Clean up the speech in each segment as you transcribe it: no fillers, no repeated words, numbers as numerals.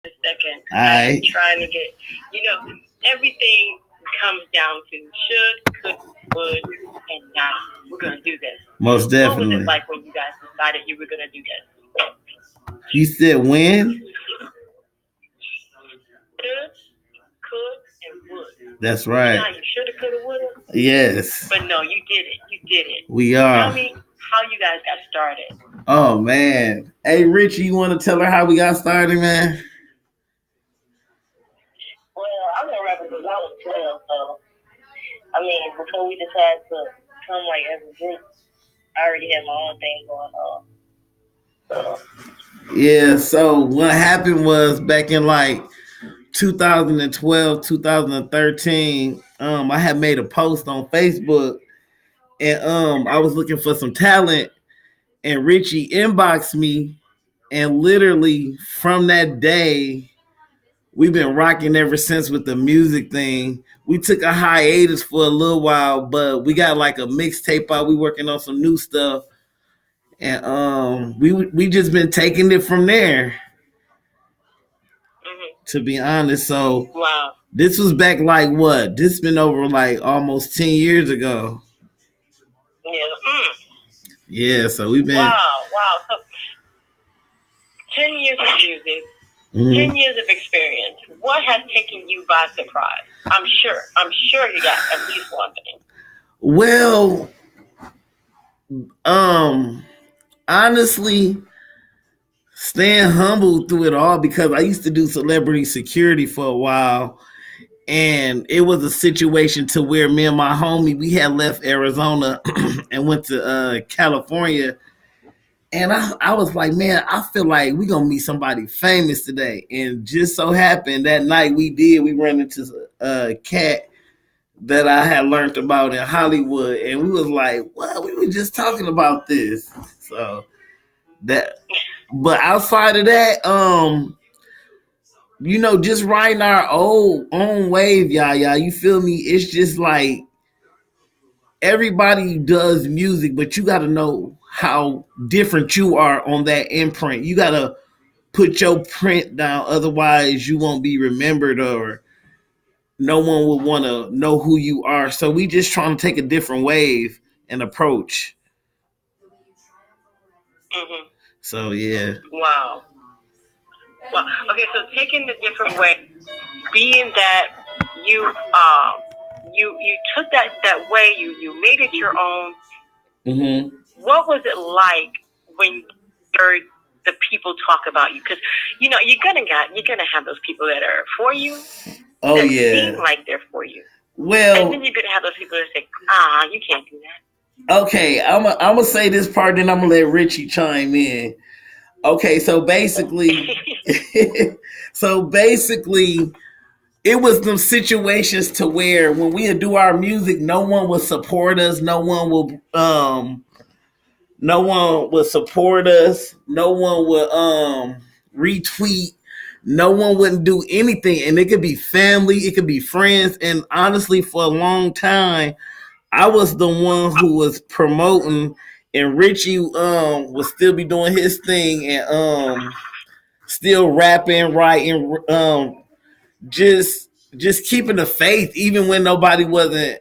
a second. All I am right. trying to get, everything comes down to should, could, would, and not. We're going to do this. Most What was it definitely. like when you guys decided you were going to do this? You said when? Should, could, and would. That's You know right. how you shoulda, coulda, woulda? Yes, But no, you did it. You did it. we Tell are. me how you guys got started. Oh man. Hey Richie, you want to tell her how we got started, man? Well, I've been rapping since I was 12, so I mean, before we decided to come like as a group, I already had my own thing going on. So, Yeah, so what happened was back in like 2012, 2013, I had made a post on Facebook and I was looking for some talent and Richie inboxed me and literally from that day we've been rocking ever since with the music thing. We took a hiatus for a little while, but we got like a mixtape out. We working on some new stuff, and we just been taking it from there. To be honest, so wow. this was back like what? This been over like almost 10 years ago. Yeah. Yeah, so we've been. Wow. Wow. So, 10 years of music, 10 Mhm. years of experience. What has taken you by surprise? I'm sure. I'm sure you got at least one thing. Well, um, honestly, staying humble through it all because I used to do celebrity security for a while, and it was a situation to where me and my homie we had left Arizona and went to California, and I was like, man, I feel like we gonna meet somebody famous today, and just so happened that night we did. We ran into a cat that I had learned about in Hollywood, and we was like, what? We were just talking about this, so that. But outside of that, just riding our own wave, yeah. You feel me? It's just like everybody does music, but you got to know how different you are on that imprint. You got to put your print down, otherwise you won't be remembered or no one will want to know who you are. So we just trying to take a different wave and approach. Mm-hmm. So yeah. Wow. Well, okay, so taking the different way, being that you took that way, you made it your own. Mm-hmm. What was it like when you heard the people talk about you? Because you're gonna have those people that are for you, Oh that yeah. seem like they're for you, and Well, then you're gonna have those people that say, you can't do that. okay, I'm gonna say this part, then I'm gonna let Richie chime in. Okay, so basically, so basically, it was them situations to where when we would do our music, no one would support us. No one would support us. No one would retweet. No one wouldn't do anything, and it could be family, it could be friends, and honestly, for a long time, I was the one who was promoting, and Richie would still be doing his thing and still rapping, writing, just keeping the faith, even when nobody wasn't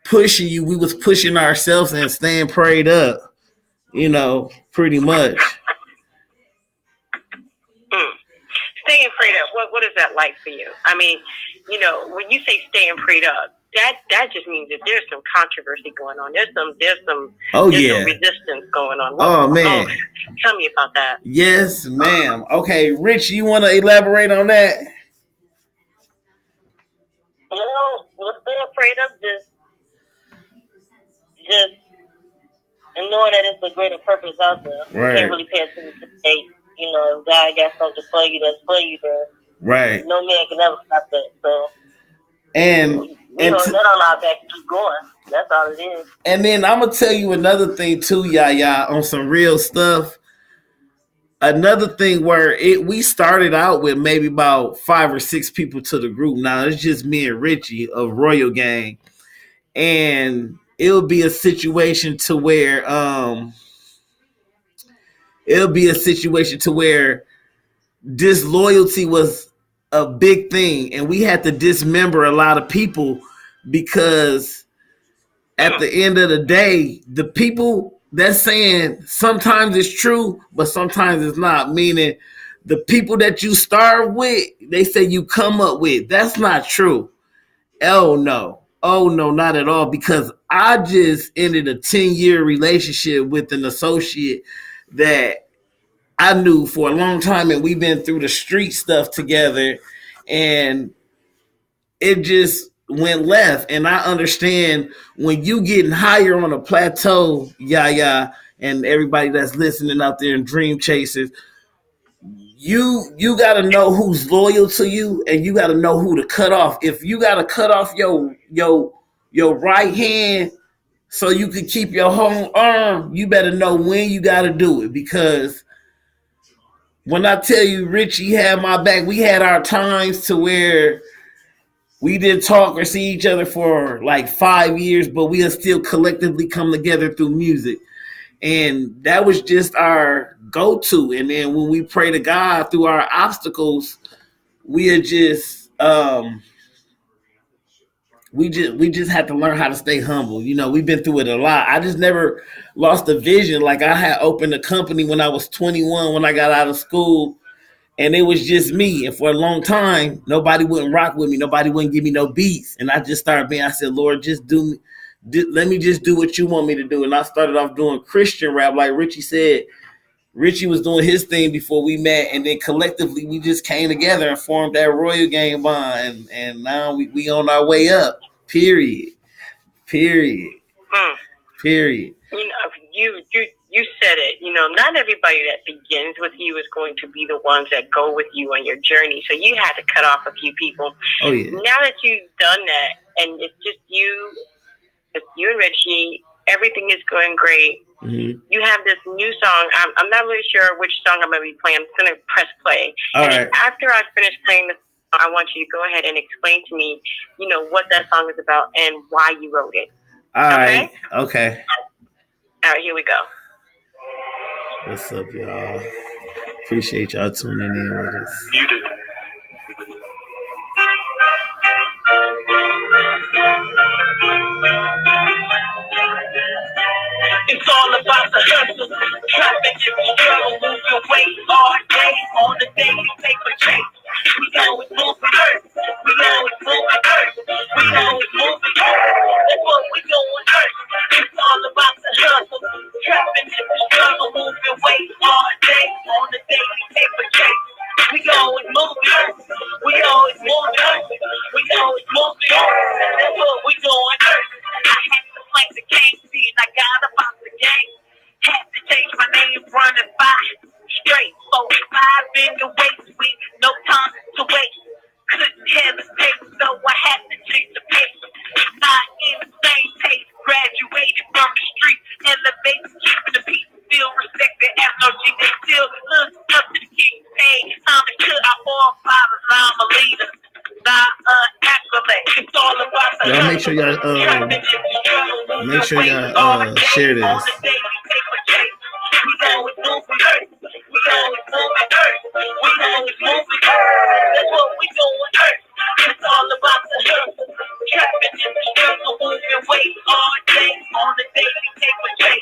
pushing you. We was pushing ourselves and staying prayed up. Pretty much. Mm. Staying prayed up. What is that like for you? I mean, when you say staying prayed up, that just means that there's some controversy going on. There's some Oh there's some yeah. resistance going on. Oh man. Tell me about that. Yes, ma'am. Okay, Rich, you want to elaborate on that? We're still prayed up, just and knowing that it's a greater purpose out there. Right. You can't really pay attention to the state. If God got something for you, that's for you. Then Right. no man can ever stop that. So And that on our back keep going. That's all it is. And then I'm gonna tell you another thing too, Yaya, on some real stuff. Another thing where we started out with maybe about 5 or 6 people to the group. Now it's just me and Richie of Royal Gang, and it'll be a situation to where disloyalty was a big thing, and we had to dismember a lot of people because at the end of the day, the people that's saying sometimes it's true, but sometimes it's not, meaning the people that you starve with, they say you come up with. That's not true. Oh no. Oh no, not at all. Because I just ended a 10-year relationship with an associate that I knew for a long time, and we've been through the street stuff together, and it just went left. And I understand when you getting higher on a plateau, and everybody that's listening out there in Dream Chasers, you got to know who's loyal to you, and you got to know who to cut off. If you got to cut off your right hand so you can keep your whole arm, you better know when you got to do it. Because when I tell you Richie had my back, we had our times to where we didn't talk or see each other for like 5 years, but we have still collectively come together through music. And that was just our go-to. And then when we pray to God through our obstacles, we are just we just had to learn how to stay humble. You know, we've been through it a lot. I just never lost a vision. Like, I had opened a company when I was 21, when I got out of school, and it was just me. And for a long time, nobody wouldn't rock with me. Nobody wouldn't give me no beats. And I just started being, I said, Lord, just let me just do what you want me to do. And I started off doing Christian rap. Like Richie said, Richie was doing his thing before we met. And then collectively, we just came together and formed that Royal Gang bond. And now we on our way up, period. Period. Period. You know, you said it. You know, not everybody that begins with you is going to be the ones that go with you on your journey. So you had to cut off a few people. Oh yeah. Now that you've done that, and it's just you and Richie, everything is going great. Mm-hmm. You have this new song. I'm not really sure which song I'm going to be playing. I'm just going to press play. All and right. After I finish playing the song, I want you to go ahead and explain to me, you know, what that song is about and why you wrote it. All right. Okay. All right, here we go. What's up, y'all? Appreciate y'all tuning in with us. You did. It's all about the hustle, traffic and struggle, move your way all day on the daily paper chase. We always moving earth, we always moving earth, we always moving earth. That's what we doing earth. It's all about the hustle, traffic and struggle, move your way all day on the daily paper chase. We always moving earth, we always moving earth, we always moving earth. That's what we doing earth. I had to play the game, see, I got about the game. Had to change my name, running by straight. 4-5 in the waist, with no time to waste. Couldn't hesitate, so I had to change the pace. Not in the same pace, graduated from the street, elevated, keeping the peace. Still respected as no G, they still look up to the king. Hey, time to cut our forefathers, I'm a leader. Not an accolade. It's all about the y'all make sure y'all share this. We always moving earth. We always moving earth. We always moving earth. That's what we doing earth. It's all about the hustle. Trapping in the struggle, moving weight all day on the daily paper chase.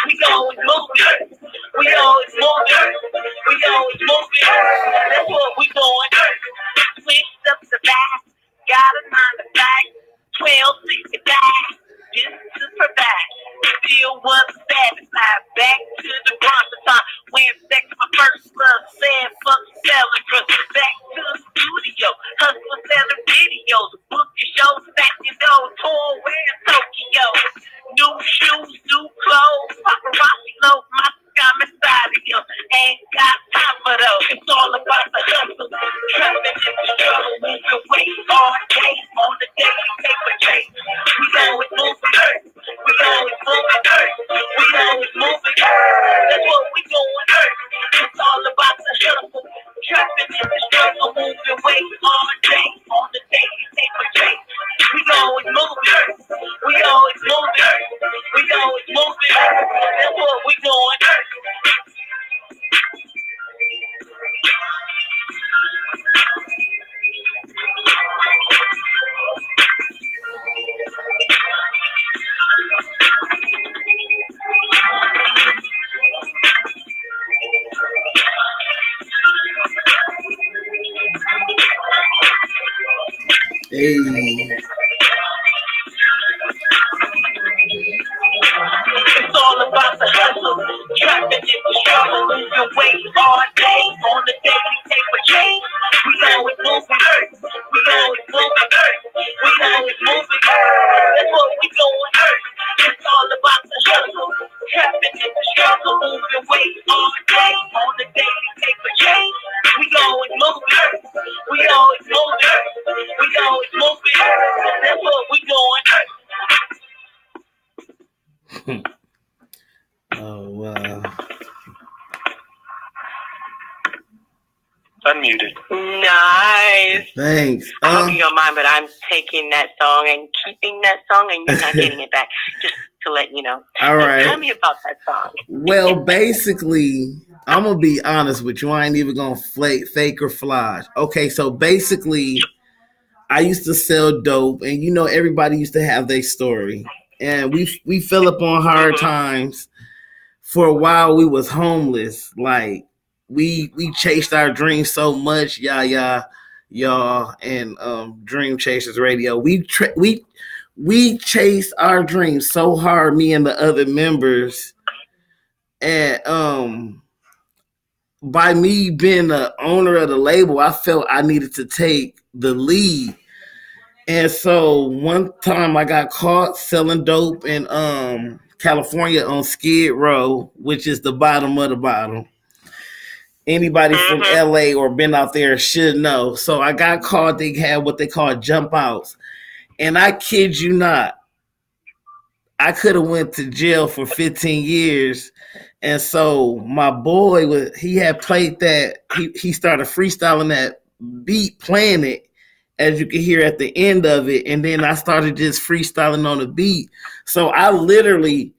We always moving earth. We always moving earth. We always moving earth. That's what we doing earth. Switched up the back. Got a 9 to 5. 12, 65. Just to provide. Still wasn't satisfied. Back to the Bronx time. Went back to my first love. Said fuck selling drugs. Back to the studio. Hustling selling videos. Book your shows. Back your nose. Tour where Tokyo. New shoes, new clothes. Paparazzi low. My scam inside of you. Ain't got time for those. It's all about the hustle. Trapping in the struggle. Move your way all day on the daily paper chase. We always moving earth. We always moving earth. We always moving earth. That's what we doing earth. It's all about the hustle. Trapping in the struggle. Moving way all day on the daily paper chase. We always moving earth. We always moving earth. We always moving earth. That's what we doing earth. Hey. It's all about the hustle, trapping in the struggle, moving weight all day on the daily paper chain. We always moving, we always moving, we always moving. That's what we doing. It's all about the hustle, trapping in the struggle, moving weight all day on the daily paper chain. We always moving, we always moving, we always moving. That's what we doing. Oh wow. Unmuted. Nice. Thanks. I hope you don't mind, but I'm taking that song and keeping that song, and you're not getting it back. Just to let you know. All right. Tell me about that song. Well, basically, I'm gonna be honest with you. I ain't even gonna fake or flash. Okay, so basically, I used to sell dope, and you know everybody used to have their story, and we fell upon hard times. For a while, we was homeless. Like we chased our dreams so much, y'all, and Dream Chasers Radio. We chased our dreams so hard, me and the other members, and by me being the owner of the label, I felt I needed to take the lead. And so one time I got caught selling dope in California on Skid Row, which is the bottom of the bottom. Anybody from LA or been out there should know. So I got caught. They had what they call jump outs. And I kid you not, I could have went to jail for 15 years. And so my boy, he had played that. He started freestyling that beat, playing it, as you can hear at the end of it. And then I started just freestyling on the beat. So I literally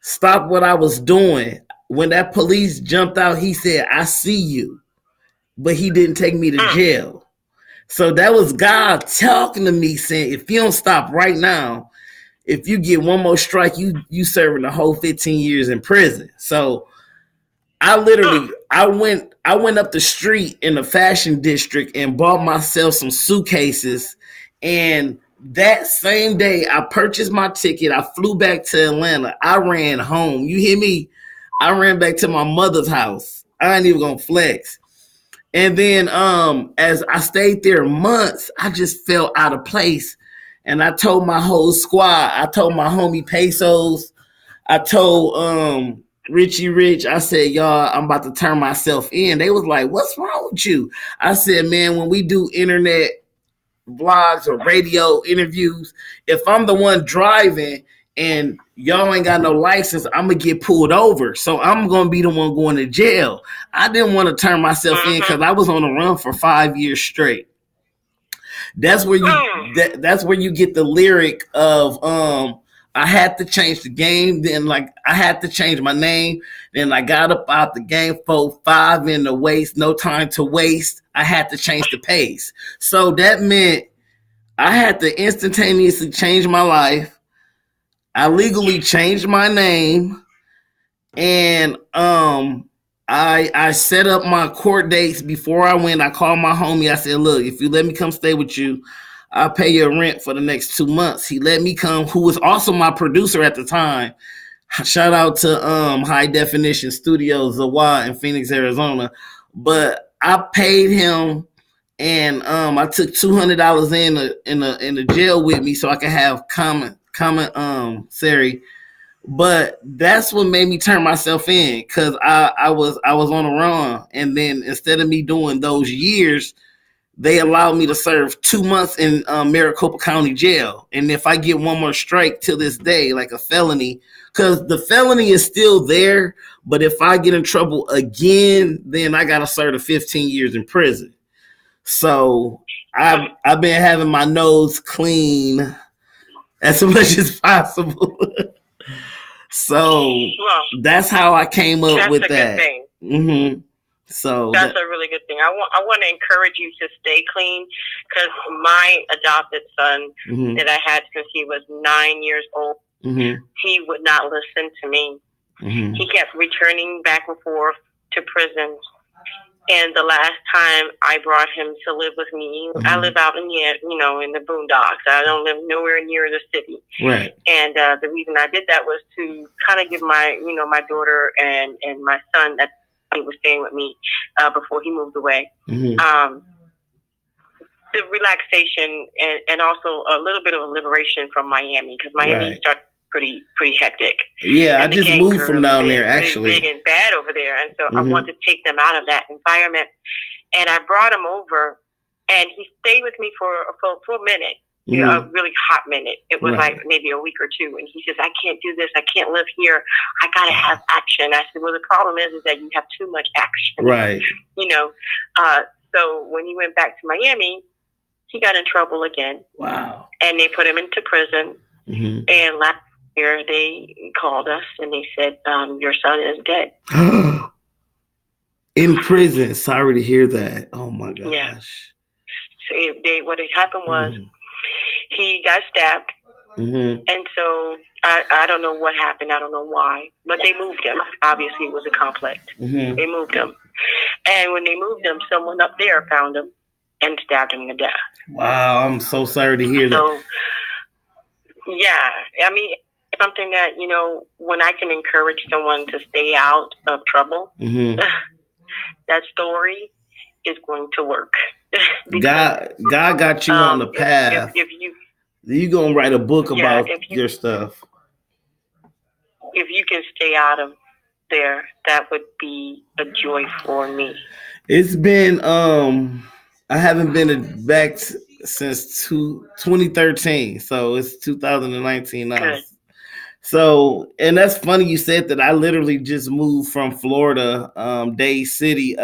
stopped what I was doing. When that police jumped out, he said, "I see you." But he didn't take me to jail. So that was God talking to me saying, if you don't stop right now, if you get one more strike, you serving the whole 15 years in prison. So I went up the street in the fashion district and bought myself some suitcases. And that same day I purchased my ticket. I flew back to Atlanta. I ran home. You hear me? I ran back to my mother's house. I ain't even gonna flex. And then as I stayed there months, I just felt out of place. And I told my whole squad, I told my homie Pesos, I told Richie Rich, I said, y'all, I'm about to turn myself in. They was like, what's wrong with you? I said, man, when we do internet vlogs or radio interviews, if I'm the one driving and y'all ain't got no license, I'm going to get pulled over. So I'm going to be the one going to jail. I didn't want to turn myself in because I was on the run for 5 years straight. That's where you get the lyric of I had to change the game. Then I had to change my name. Then I got up out the game, 4-5 in the waist, no time to waste. I had to change the pace. So that meant I had to instantaneously change my life. I legally changed my name, and I set up my court dates before I went. I called my homie. I said, look, if you let me come stay with you, I'll pay your rent for the next 2 months. He let me come, who was also my producer at the time. Shout out to High Definition Studios, Zawa in Phoenix, Arizona. But I paid him, and I took $200 in the jail with me so I could have commissary. But that's what made me turn myself in, because I was on the run. And then instead of me doing those years, they allowed me to serve 2 months in Maricopa County Jail. And if I get one more strike to this day, like a felony, because the felony is still there, but if I get in trouble again, then I got to serve the 15 years in prison. So I've been having my nose clean as much as possible. So that's how I came up with that. Mm-hmm. So that's a really good thing. I want to encourage you to stay clean, because my adopted son that I had since he was 9 years old, he would not listen to me. He kept returning back and forth to prison And the last time I brought him to live with me, I live out in the, in the boondocks. I don't live nowhere near the city. Right. And the reason I did that was to kind of give my, my daughter and my son that he was staying with me before he moved away. The relaxation and also a little bit of a liberation from Miami, because Miami started pretty hectic. Yeah, and I just moved from down there, actually. Big and bad over there, and so I wanted to take them out of that environment. And I brought him over, and he stayed with me for a minute, a really hot minute. It was like maybe a week or two, and he says, "I can't do this. I can't live here. I gotta have action." I said, "Well, the problem is that you have too much action." Right. So when he went back to Miami, he got in trouble again. Wow. And they put him into prison. And last year they called us and they said, your son is dead. In prison. Sorry to hear that. Oh my gosh. Yeah. So what had happened was he got stabbed. And so I don't know what happened. I don't know why. But they moved him. Obviously it was a complex. They moved him. And when they moved him, someone up there found him and stabbed him to death. Wow, I'm so sorry to hear that. So, yeah, I mean, something that, when I can encourage someone to stay out of trouble, that story is going to work. God got you on the path. If you're going to write a book about your stuff. If you can stay out of there, that would be a joy for me. It's been, I haven't been back since 2013, so it's 2019 now. Good. So, and that's funny you said that. I literally just moved from Florida, Dade City.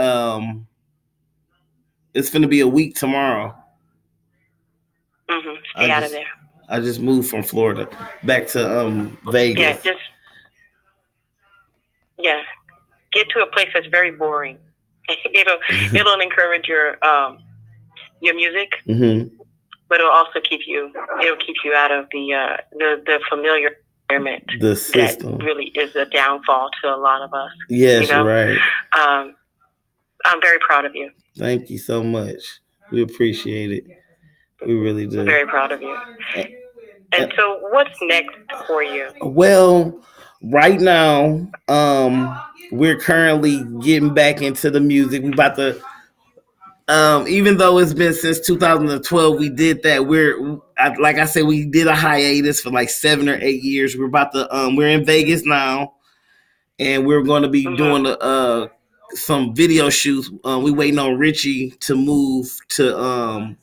It's going to be a week tomorrow. Stay out of there. I just moved from Florida back to Vegas. Get to a place that's very boring. It'll encourage your music, but it'll also keep you out of the familiar environment. The system that really is a downfall to a lot of us. Yes, right. I'm very proud of you. Thank you so much. We appreciate it. We really do. I'm very proud of you. And so, what's next for you? Well, right now, we're currently getting back into the music. We about to, even though it's been since 2012, we did that. Like I said, we did a hiatus for like 7 or 8 years. We're about to, we're in Vegas now, and we're going to be doing some video shoots. We waiting on Richie to move to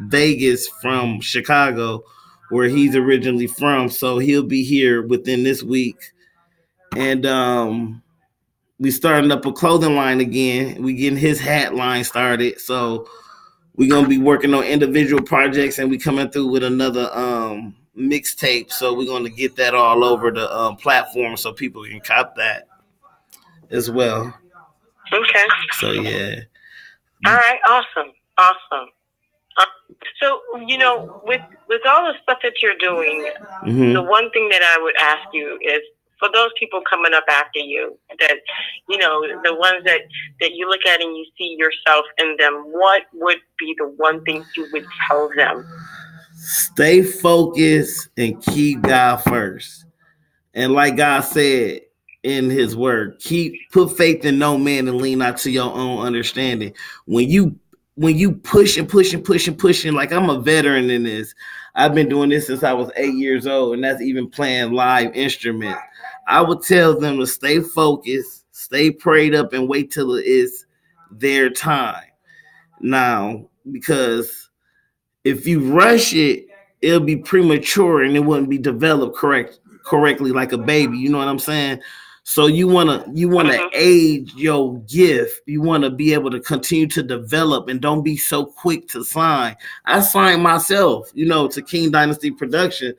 Vegas from Chicago, where he's originally from. So he'll be here within this week. And we starting up a clothing line again. We getting his hat line started. So we're going to be working on individual projects, and we coming through with another mixtape. So we're going to get that all over the platform so people can cop that as well. Okay. So, yeah. All right. Awesome. So, with all the stuff that you're doing, the one thing that I would ask you is, for those people coming up after you, that, the ones that you look at and you see yourself in them, what would be the one thing you would tell them? Stay focused and keep God first. And like God said in his word, put faith in no man and lean not to your own understanding. When you push and pushing, like I'm a veteran in this. I've been doing this since I was 8 years old, and that's even playing live instruments. I would tell them to stay focused, stay prayed up, and wait till it's their time. Now, because if you rush it, it'll be premature and it wouldn't be developed correctly like a baby. You know what I'm saying? So you wanna age your gift. You wanna be able to continue to develop and don't be so quick to sign. I signed myself, to King Dynasty Production,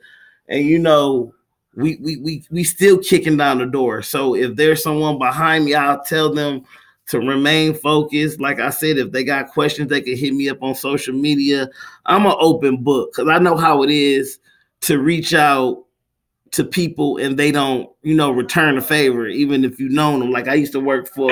and we still kicking down the door. So if there's someone behind me, I'll tell them to remain focused. Like I said, if they got questions, they can hit me up on social media. I'm an open book because I know how it is to reach out to people and they don't, return the favor, even if you know them. Like I used to work for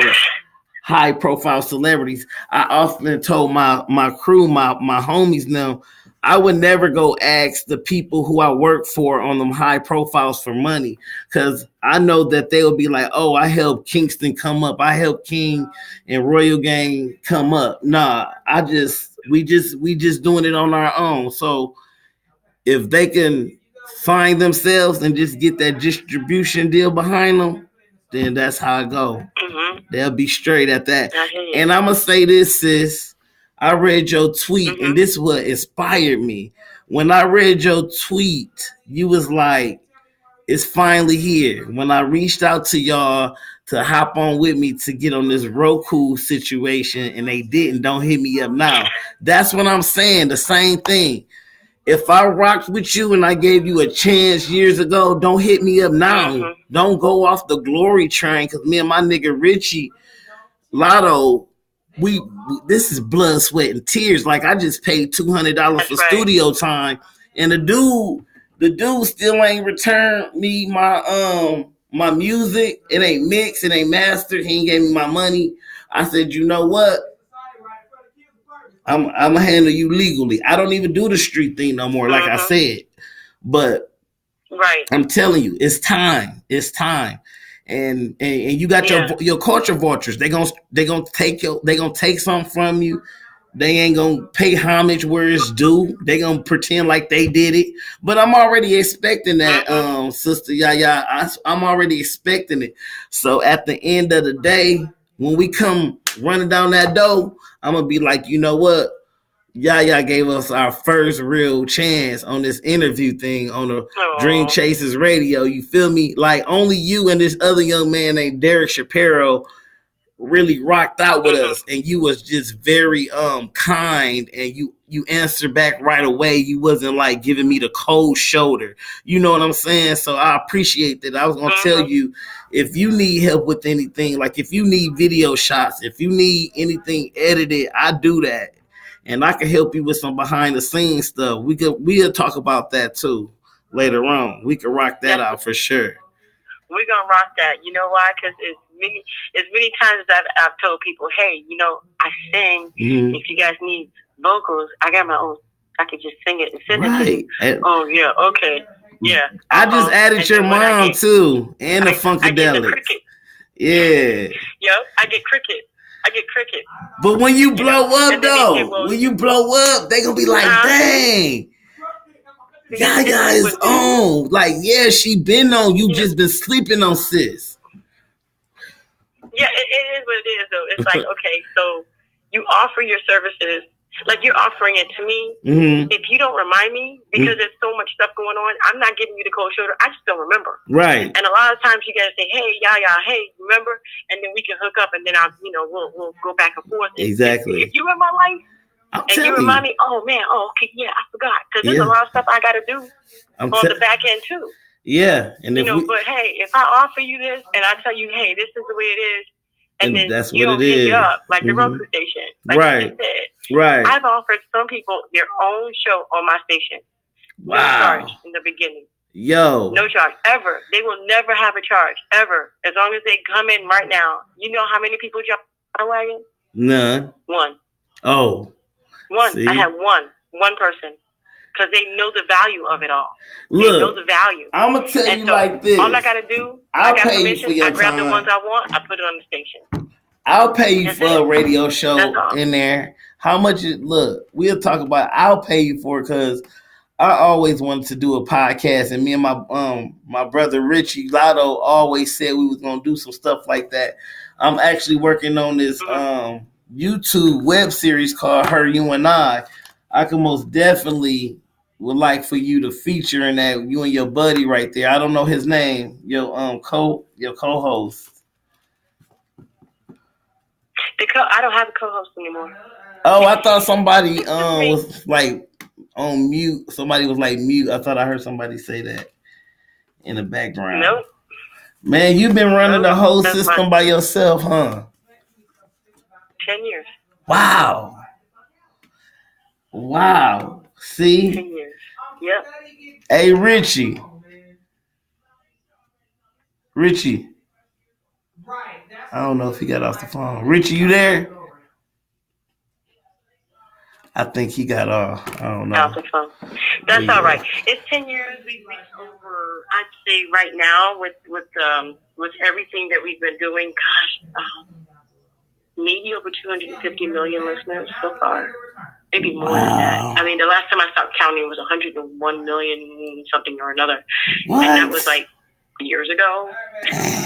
high profile celebrities. I often told my crew, my homies now, I would never go ask the people who I work for on them high profiles for money, because I know that they will be like, oh, I helped Kingston come up. I helped King and Royal Gang come up. Nah, we just doing it on our own. So if they can find themselves and just get that distribution deal behind them, then that's how it go. Mm-hmm. They'll be straight at that. I hear you. And I'm gonna say this, sis. I read your tweet, Mm-hmm. and this is what inspired me. When I read your tweet, you was like, it's finally here. When I reached out to y'all to hop on with me to get on this Roku situation, and they didn't, don't hit me up now. That's what I'm saying. The same thing. If I rocked with you and I gave you a chance years ago, don't hit me up now. Mm-hmm. Don't go off the glory train, because me and my nigga Richie Lotto, we this is blood, sweat, and tears. Like, I just paid $200 That's for right. studio time, and the dude still ain't returned me my music. It ain't mixed, it ain't mastered. He ain't gave me my money. I said, you know what? I'm gonna handle you legally. I don't even do the street thing no more, like I said. But Right. I'm telling you, it's time. It's time. And you got your culture vultures. They gonna take something from you. They ain't gonna pay homage where it's due. They gonna pretend like they did it. But I'm already expecting that, Sister Yaya. I'm already expecting it. So at the end of the day, when we come running down that door, I'm gonna be like, you know what? Yaya gave us our first real chance on this interview thing on the Dream Chasers radio. You feel me? Like, only you and this other young man named Derek Shapiro really rocked out with us, and you was just very kind, and you answered back right away. You wasn't like giving me the cold shoulder. You know what I'm saying? So I appreciate that. I was gonna tell you, if you need help with anything, like if you need video shots, if you need anything edited, I do that. And I can help you with some behind the scenes stuff. We'll talk about that too later on. We can rock that out for sure. We're gonna rock that. You know why? Because it's many times that I've told people, hey, you know, I sing. Mm-hmm. If you guys need vocals, I got my own. I can just sing it and send it to you. And oh yeah, okay, yeah. I just added and your mom too, and the Funkadelic. I get the cricket. Yeah. Yep, I get cricket. But when you blow up, though, when you blow up, they gonna be like, dang, Yaya is on. Like, yeah, she been on. You just been sleeping on sis. Yeah, it is what it is, though. It's like, okay, so you offer your services, like you're offering it to me. Mm-hmm. If you don't remind me, because there's so much stuff going on, I'm not giving you the cold shoulder. I just don't remember. Right. And a lot of times you gotta say, hey, Yaya, hey, remember? And then we can hook up, and then we'll go back and forth. Exactly. If you're in my life, and you remind me, oh man, okay, yeah, I forgot, because there's a lot of stuff I gotta do on the back end too. Yeah, and but hey, if I offer you this and I tell you, hey, this is the way it is, and then that's you what don't it pick is. it up like the Roku station, like you just said. Right. I've offered some people their own show on my station. Wow. No charge in the beginning. Yo. No charge ever. They will never have a charge ever, as long as they come in right now. You know how many people jump on a wagon? None. One. Oh. One. See? I had one person. Because they know the value of it all. Look, they know the value. I'm going to tell you like this. All I got to do, I got pay permission, you for your I grab time. the ones I want, I put it on the station. I'll pay you for a radio show in there. How much look, we'll talk about it. I'll pay you for it, because I always wanted to do a podcast, and me and my brother Richie Lotto always said we was gonna do some stuff like that. I'm actually working on this YouTube web series called Her, You and I can most definitely would like for you to feature in that, you and your buddy right there. I don't know his name, your co-host. I don't have a co-host anymore. Oh, I thought somebody was like on mute. Somebody was like mute. I thought I heard somebody say that in the background. Nope. Man, you've been running the whole system by yourself, huh? 10 years. Wow. See? 10 years. Yep. Hey, Richie. I don't know if he got off the phone. Richie, you there? I think he got off. I don't know. Off the phone. That's all right. It's 10 years. We've reached over. I'd say right now with everything that we've been doing. Gosh, maybe over 250 million listeners so far. Maybe more than that. I mean, the last time I stopped counting was 101 million something or another, and that was like years ago.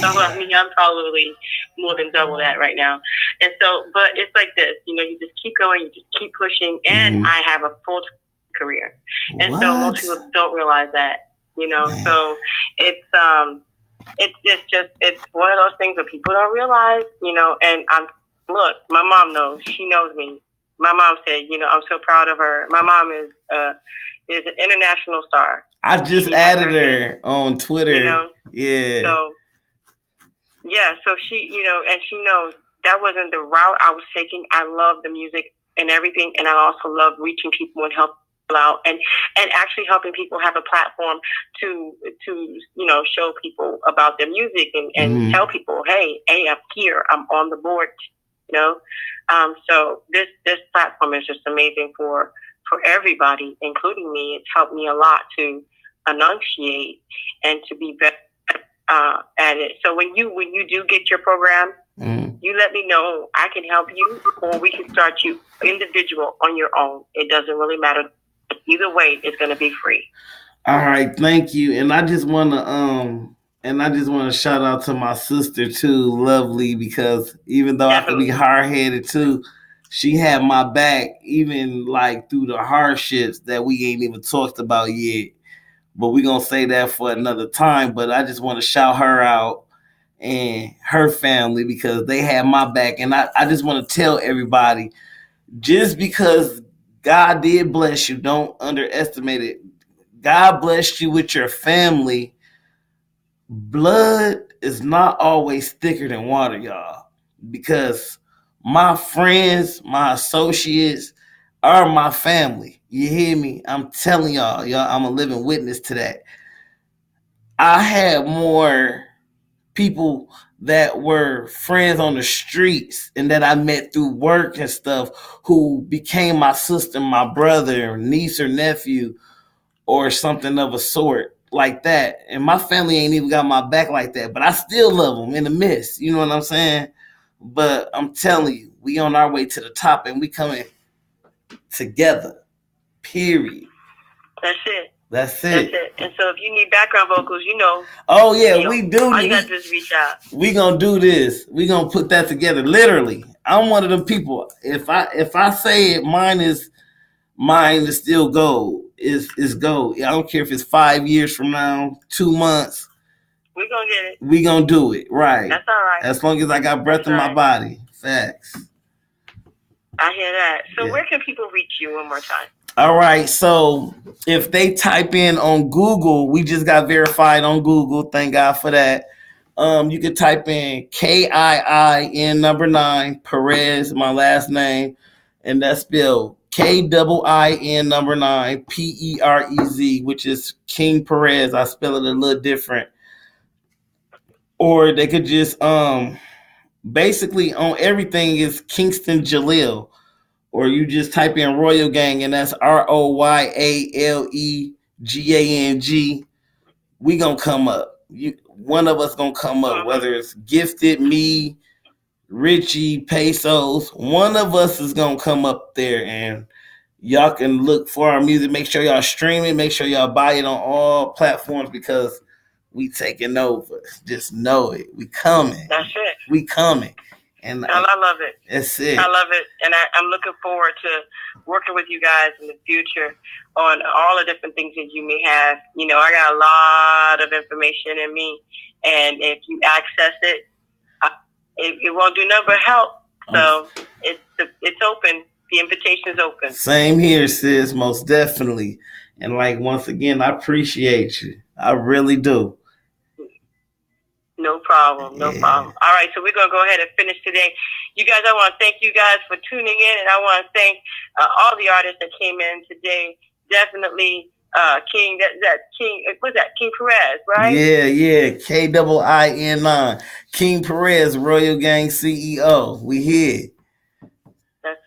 So I mean, I'm probably more than double that right now. And so, but it's like this, you know, you just keep going, you just keep pushing, and I have a full career. And so most people don't realize that, you know. So it's one of those things that people don't realize, you know. And look, my mom knows, she knows me. My mom said, you know, I'm so proud of her. My mom is an international star. I just added her on Twitter. You know? Yeah. So she, you know, and she knows that wasn't the route I was taking. I love the music and everything, and I also love reaching people and helping people out, and actually helping people have a platform to you know, show people about their music and tell people, hey, I'm here, I'm on the board, you know. So this platform is just amazing for everybody, including me. It's helped me a lot to enunciate and to be better at it. So when you do get your program, you let me know. I can help you, or we can start you individual on your own. It doesn't really matter. Either way, it's going to be free. All right, thank you. And I just want to shout out to my sister too, Lovely, because even though I can be hard-headed too, she had my back even like through the hardships that we ain't even talked about yet. But we're going to say that for another time. But I just want to shout her out and her family because they had my back. And I just want to tell everybody, just because God did bless you, don't underestimate it. God blessed you with your family. Blood is not always thicker than water, y'all. Because my friends, my associates are my family. You hear me? I'm telling y'all, I'm a living witness to that. I had more people that were friends on the streets and that I met through work and stuff who became my sister, my brother, niece or nephew, or something of a sort like that. And my family ain't even got my back like that, but I still love them in the midst. You know what I'm saying? But I'm telling you, we on our way to the top and we coming together. Period. That's it. And so if you need background vocals, you know. Oh yeah, we do. All you got to do is reach out. We gonna do this. We gonna put that together. Literally, I'm one of them people. If I say it, mine is still gold. Is gold. I don't care if it's 5 years from now, 2 months. We gonna get it. We gonna do it. Right. That's all right. As long as I got breath in my body. Facts. I hear that. So where can people reach you one more time? All right. So if they type in on Google, we just got verified on Google. Thank God for that. You can type in KIIN 9 Perez, my last name, and that's spelled KIIN 9 PEREZ, which is King Perez. I spell it a little different. Or they could just basically on everything is Kingston Jaleel. Or you just type in Royal Gang, and that's ROYALEGANG. We gonna come up. One of us gonna come up, whether it's Gifted, me, Richie, Pesos. One of us is gonna come up there, and y'all can look for our music. Make sure y'all stream it. Make sure y'all buy it on all platforms because we taking over. Just know it. We coming. That's it. We coming. And I love it. That's it. I love it. And I'm looking forward to working with you guys in the future on all the different things that you may have. You know, I got a lot of information in me. And if you access it, it won't do nothing but help. So it's open. The invitation is open. Same here, sis. Most definitely. And like, once again, I appreciate you. I really do. No problem. No problem. All right, so we're going to go ahead and finish today. You guys, I want to thank you guys for tuning in, and I want to thank all the artists that came in today. Definitely King, that King, what's that? King Perez, right? Yeah. KIIN9. King Perez, Royal Gang CEO. We here. That's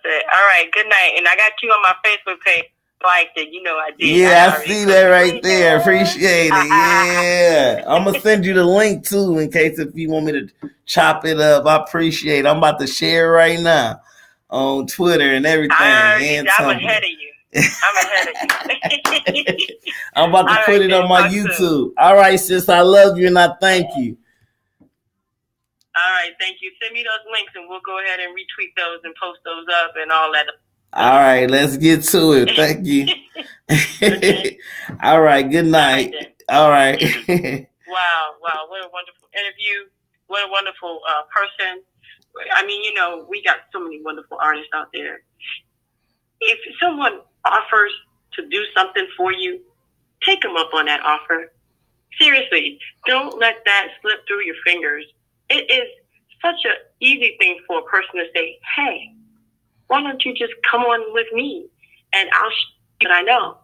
it. All right, good night. And I got you on my Facebook page. Liked it, you know I did. Yeah, I see that right there. Appreciate it. Yeah. I'm going to send you the link too in case if you want me to chop it up. I appreciate it. I'm about to share right now on Twitter and everything. I'm ahead of you. I'm about to put it on my YouTube. Soon. All right, sis. I love you and I thank you. All right, thank you. Send me those links and we'll go ahead and retweet those and post those up and all that. All right, let's get to it. Thank you. All right, good night. All right. Wow, what a wonderful interview. What a wonderful person. I mean, you know, we got so many wonderful artists out there. If someone offers to do something for you, take them up on that offer. Seriously, don't let that slip through your fingers. It is such an easy thing for a person to say, hey, why don't you just come on with me and I'll show you what I know.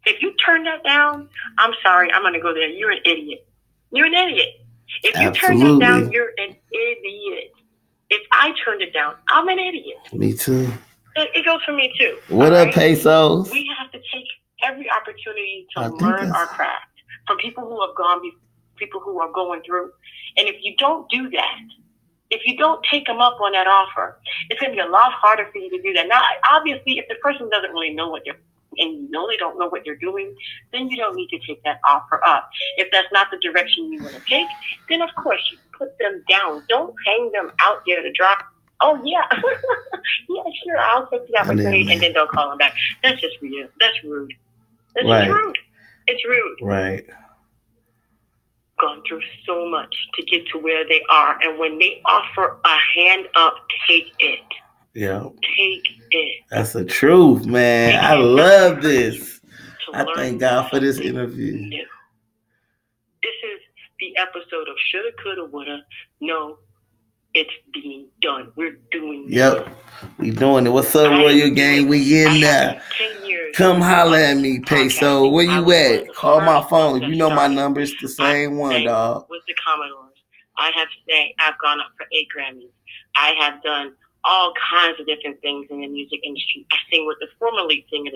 If you turn that down, I'm sorry, I'm going to go there. You're an idiot. You're an idiot. If you turn that down, you're an idiot. If I turned it down, I'm an idiot. Me too. It goes for me too. What up, Pesos? We have to take every opportunity to learn our craft from people who have gone before, people who are going through. And if you don't do that, if you don't take them up on that offer, it's going to be a lot harder for you to do that. Now, obviously, if the person doesn't really know what they're and you know they don't know what they're doing, then you don't need to take that offer up. If that's not the direction you want to take, then of course you put them down. Don't hang them out there to drop. Oh, yeah. Yeah, sure, I'll take the opportunity, and then don't call them back. That's just rude. That's rude. That's just rude. It's rude. Right. Gone through so much to get to where they are, and when they offer a hand up, take it. Yeah. Take it. That's the truth, man. I love this. I thank God for this interview. This is the episode of Shoulda, Coulda, Woulda. No, it's being done. We're doing it. Yep. We doing it. What's up, Royal Gang? We in there. Come holler at me, Peso. Where you at? Call my phone. You know my number. It's the same one, dog. With the Commodores. I've gone up for 8 Grammys. I have done all kinds of different things in the music industry. I sing with the former lead singer.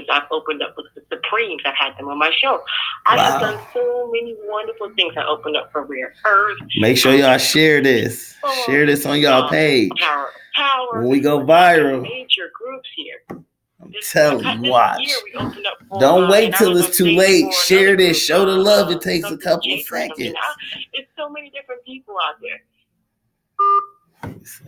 I've opened up with the Supremes. I've had them on my show. I have done so many wonderful things. I opened up for Rare Earth. Make sure y'all share this. Share this on y'all page. Power. When we go viral. Major groups here. I'm telling you, watch. Don't wait till it's too late. Share this. Show the love. It takes a couple of seconds. It's so many different people out there. Let me see.